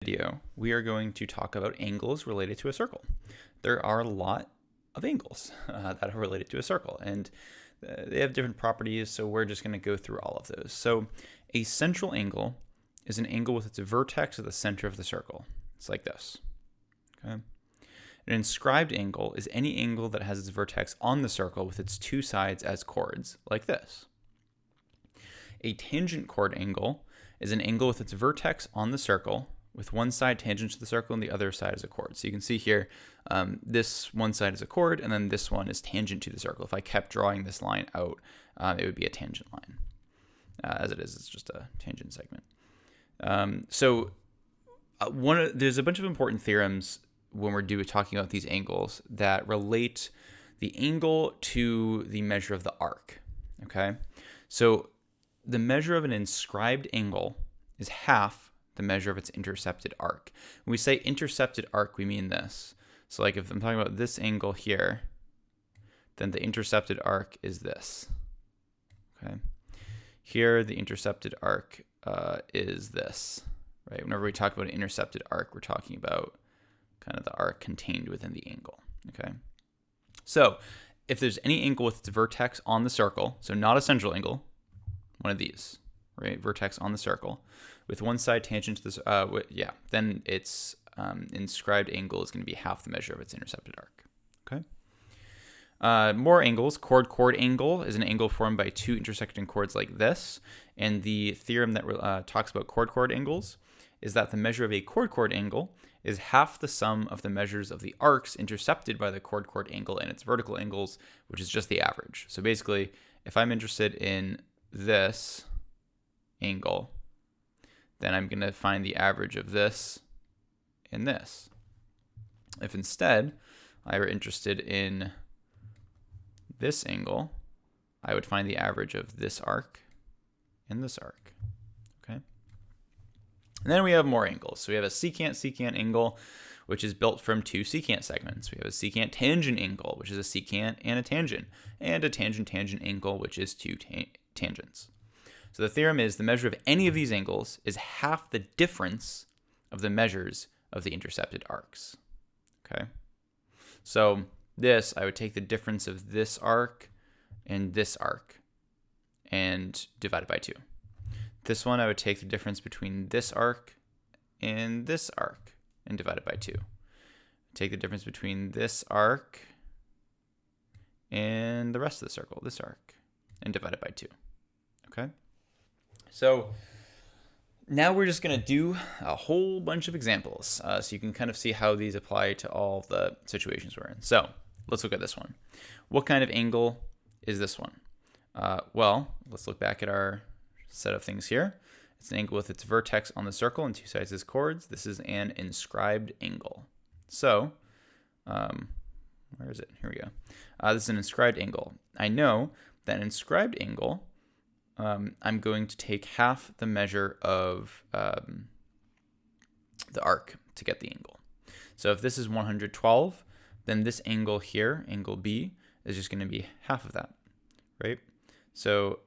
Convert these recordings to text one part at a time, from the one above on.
Video, we are going to talk about angles related to a circle. There are a lot of angles that are related to a circle, and they have different properties, so we're just going to go through all of those. So a central angle is an angle with its vertex at the center of the circle. It's like this. Okay. An inscribed angle is any angle that has its vertex on the circle with its two sides as chords, like this. A tangent chord angle is an angle with its vertex on the circle with one side tangent to the circle and the other side is a chord. So you can see here, this one side is a chord and then this one is tangent to the circle. If I kept drawing this line out, it would be a tangent line. As it is, it's just a tangent segment. There's a bunch of important theorems when we're talking about these angles that relate the angle to the measure of the arc. Okay, so the measure of an inscribed angle is half the measure of its intercepted arc. When we say intercepted arc, we mean this. So like if I'm talking about this angle here, then the intercepted arc is this. Okay. Here, the intercepted arc is this, right? Whenever we talk about an intercepted arc, we're talking about kind of the arc contained within the angle, okay? So if there's any angle with its vertex on the circle, so not a central angle, one of these, right? Vertex on the circle, with one side tangent to this, then its inscribed angle is going to be half the measure of its intercepted arc. Okay. More angles. Chord angle is an angle formed by two intersecting chords like this. And the theorem that talks about chord angles is that the measure of a chord angle is half the sum of the measures of the arcs intercepted by the chord angle and its vertical angles, which is just the average. So basically, if I'm interested in this angle, then I'm going to find the average of this and this. If instead I were interested in this angle, I would find the average of this arc and this arc. Okay. And then we have more angles. So we have a secant angle, which is built from two secant segments. We have a secant tangent angle, which is a secant and a tangent tangent angle, which is two tangents. So the theorem is the measure of any of these angles is half the difference of the measures of the intercepted arcs. Okay. So this, I would take the difference of this arc and divide it by 2. This one, I would take the difference between this arc and divide it by 2. Take the difference between this arc and the rest of the circle, this arc, and divide it by 2. Okay. So now we're just going to do a whole bunch of examples so you can kind of see how these apply to all the situations we're in. So let's look at this one. What kind of angle is this one? Well, let's look back at our set of things here. It's an angle with its vertex on the circle and two sides as chords. This is an inscribed angle. So where is it? Here we go. This is an inscribed angle. I know that an inscribed angle, I'm going to take half the measure of the arc to get the angle. So if this is 112, then this angle here, angle B, is just going to be half of that, right? So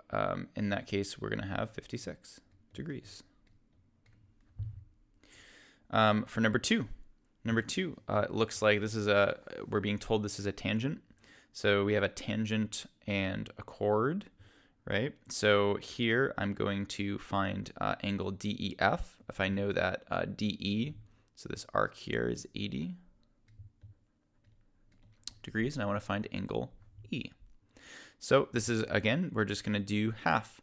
in that case, we're going to have 56 degrees. For number two, it looks like this is we're being told this is a tangent. So we have a tangent and a chord. Right, so here I'm going to find angle DEF. If I know that DE, so this arc here is 80 degrees, and I want to find angle E. So this is, again, we're just going to do half.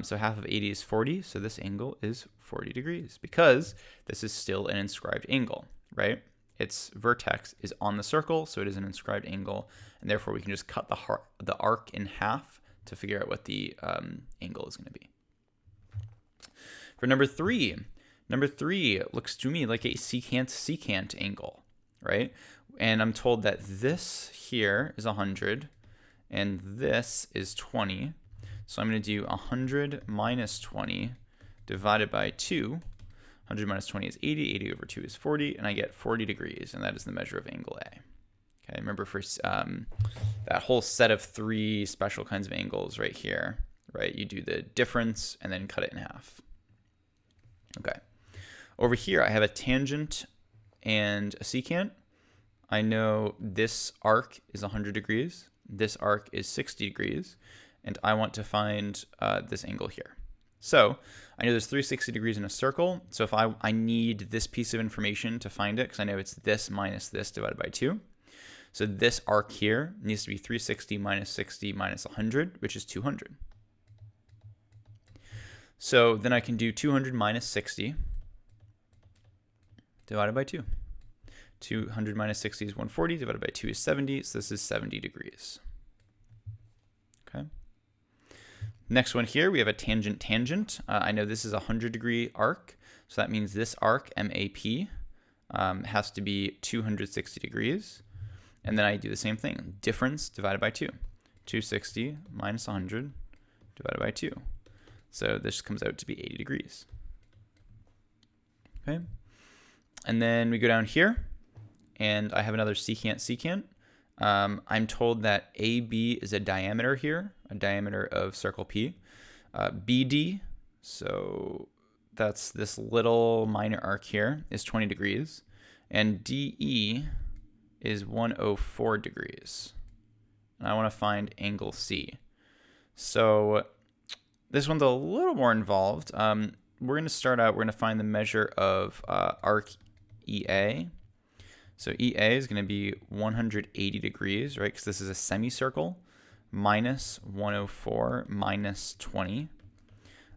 So half of 80 is 40, so this angle is 40 degrees because this is still an inscribed angle, right? Its vertex is on the circle, so it is an inscribed angle, and therefore we can just cut the arc in half to figure out what the angle is going to be. For number three looks to me like a secant angle, right? And I'm told that this here is 100 and this is 20. So I'm going to do 100 minus 20 divided by 2. 100 minus 20 is 80. 80 over 2 is 40, and I get 40 degrees, and that is the measure of angle A. Okay, remember for that whole set of 3 special kinds of angles right here, right? You do the difference and then cut it in half. Okay. Over here, I have a tangent and a secant. I know this arc is 100 degrees. This arc is 60 degrees. And I want to find this angle here. So I know there's 360 degrees in a circle. So if I need this piece of information to find it, because I know it's this minus this divided by 2. So this arc here needs to be 360 minus 60 minus 100, which is 200. So then I can do 200 minus 60 divided by 2. 200 minus 60 is 140, divided by 2 is 70, so this is 70 degrees. Okay. Next one here, we have a tangent. I know this is a 100-degree arc, so that means this arc, MAP, has to be 260 degrees. And then I do the same thing, difference divided by 2. 260 minus 100 divided by 2. So this comes out to be 80 degrees. Okay. And then we go down here, and I have another secant. I'm told that AB is a diameter here, a diameter of circle P. BD, so that's this little minor arc here, is 20 degrees. And DE is 104 degrees. And I want to find angle C. So this one's a little more involved. We're going to start out, we're going to find the measure of arc EA. So EA is going to be 180 degrees, right? Because this is a semicircle, minus 104 minus 20.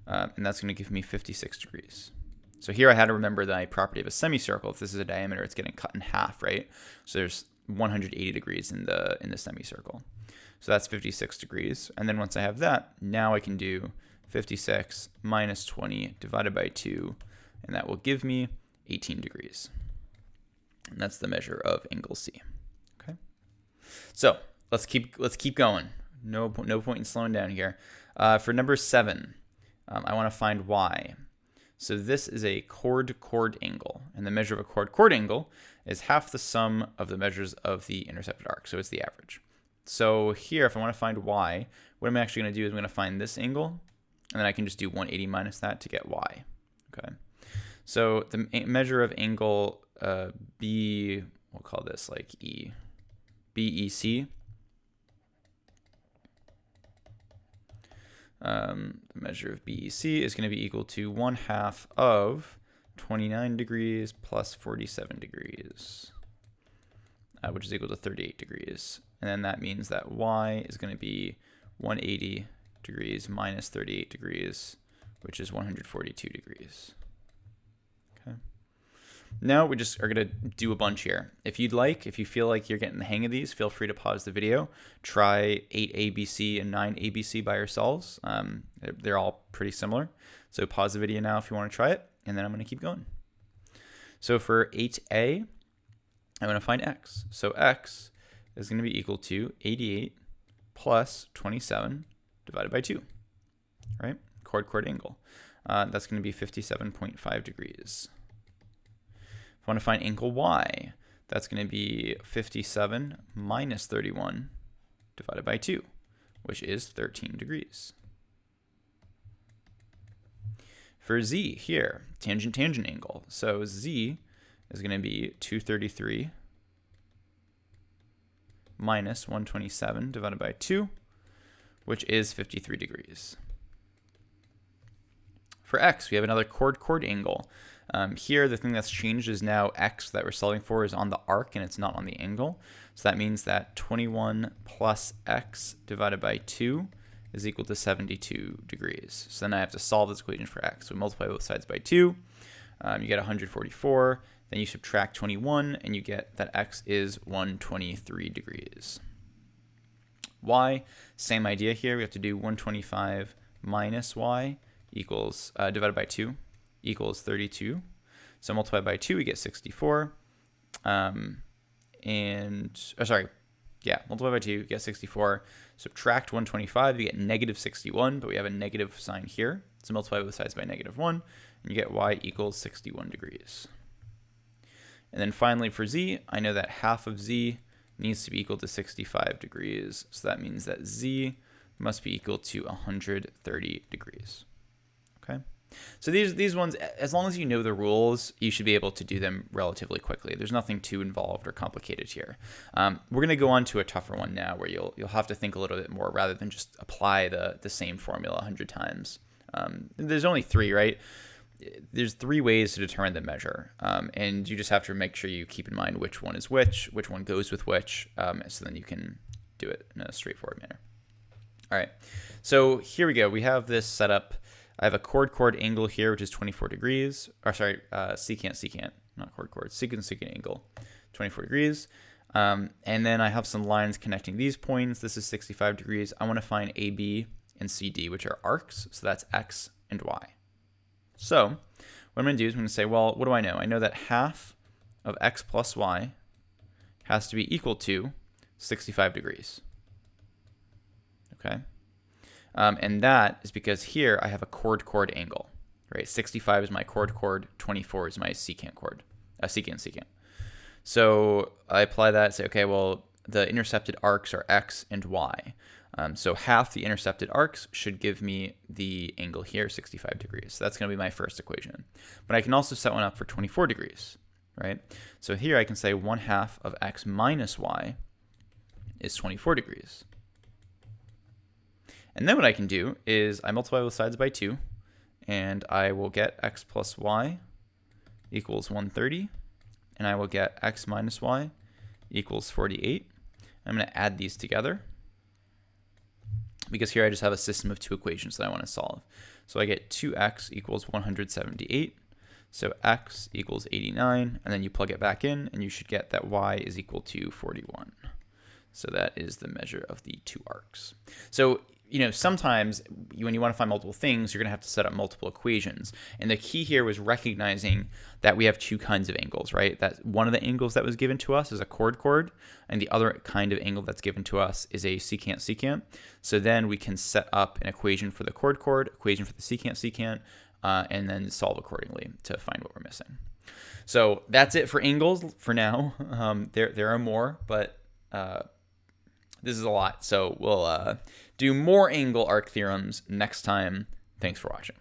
And that's going to give me 56 degrees. So here I had to remember the property of a semicircle. If this is a diameter, it's getting cut in half, right? So there's 180 degrees in the semicircle. So that's 56 degrees. And then once I have that, now I can do 56 minus 20 divided by 2, and that will give me 18 degrees. And that's the measure of angle C. Okay. So let's keep going. No point in slowing down here. For number 7, I want to find y. So this is a chord angle, and the measure of a chord angle is half the sum of the measures of the intercepted arc. So it's the average. So here, if I want to find y, what I'm actually going to do is I'm going to find this angle, and then I can just do 180 minus that to get y. Okay. So the measure of angle B, we'll call this like E, BEC. The measure of BEC is going to be equal to 1/2 of 29 degrees plus 47 degrees, which is equal to 38 degrees. And then that means that y is going to be 180 degrees minus 38 degrees, which is 142 degrees. Okay. Now we just are going to do a bunch here. If you feel like you're getting the hang of these, feel free to pause the video. Try 8ABC and 9ABC by yourselves. They're all pretty similar. So pause the video now if you want to try it, and then I'm going to keep going. So for 8A, I'm going to find x. So x is going to be equal to 88 plus 27 divided by 2, right? Chord angle. That's going to be 57.5 degrees. If I want to find angle y, that's going to be 57 minus 31 divided by 2, which is 13 degrees. For z here, tangent angle. So z is going to be 233 minus 127 divided by 2, which is 53 degrees. For x, we have another chord angle. Here, the thing that's changed is now x that we're solving for is on the arc and it's not on the angle. So that means that 21 plus x divided by 2 is equal to 72 degrees. So then I have to solve this equation for x. So we multiply both sides by 2. You get 144. Then you subtract 21, and you get that x is 123 degrees. Y, same idea here. We have to do 125 minus y equals, divided by 2, equals 32. So multiply by 2, we get 64. Multiply by 2, you get 64. Subtract 125, you get negative 61, but we have a negative sign here. So multiply both sides by negative 1, and you get y equals 61 degrees. And then finally for z, I know that half of z needs to be equal to 65 degrees. So that means that z must be equal to 130 degrees. Okay. So these ones, as long as you know the rules, you should be able to do them relatively quickly. There's nothing too involved or complicated here. We're going to go on to a tougher one now, where you'll have to think a little bit more rather than just apply the same formula 100 times. There's only 3, right? There's 3 ways to determine the measure, and you just have to make sure you keep in mind which one is which one goes with which, so then you can do it in a straightforward manner. All right, so here we go. We have this set up. I have a chord angle here, which is 24 degrees. Or sorry, secant, not chord, secant angle, 24 degrees. And then I have some lines connecting these points. This is 65 degrees. I want to find AB and CD, which are arcs. So that's X and Y. So what I'm going to do is I'm going to say, well, what do I know? I know that half of X plus Y has to be equal to 65 degrees. Okay. And that is because here I have a chord angle, right? 65 is my chord, 24 is my secant chord, secant. So I apply that, say, okay, well, the intercepted arcs are X and Y. So half the intercepted arcs should give me the angle here, 65 degrees. So that's going to be my first equation. But I can also set one up for 24 degrees, right? So here I can say 1/2 of X minus Y is 24 degrees. And then what I can do is I multiply both sides by 2, and I will get X plus Y equals 130, and I will get X minus Y equals 48. I'm going to add these together, because here I just have a system of 2 equations that I want to solve. So I get 2x equals 178, so x equals 89, and then you plug it back in, and you should get that y is equal to 41. So that is the measure of the 2 arcs. So, sometimes when you want to find multiple things, you're going to have to set up multiple equations. And the key here was recognizing that we have 2 kinds of angles, right? That one of the angles that was given to us is a chord, and the other kind of angle that's given to us is a secant. So then we can set up an equation for the chord, equation for the secant, and then solve accordingly to find what we're missing. So that's it for angles for now. There are more, but this is a lot. So we'll do more angle arc theorems next time. Thanks for watching.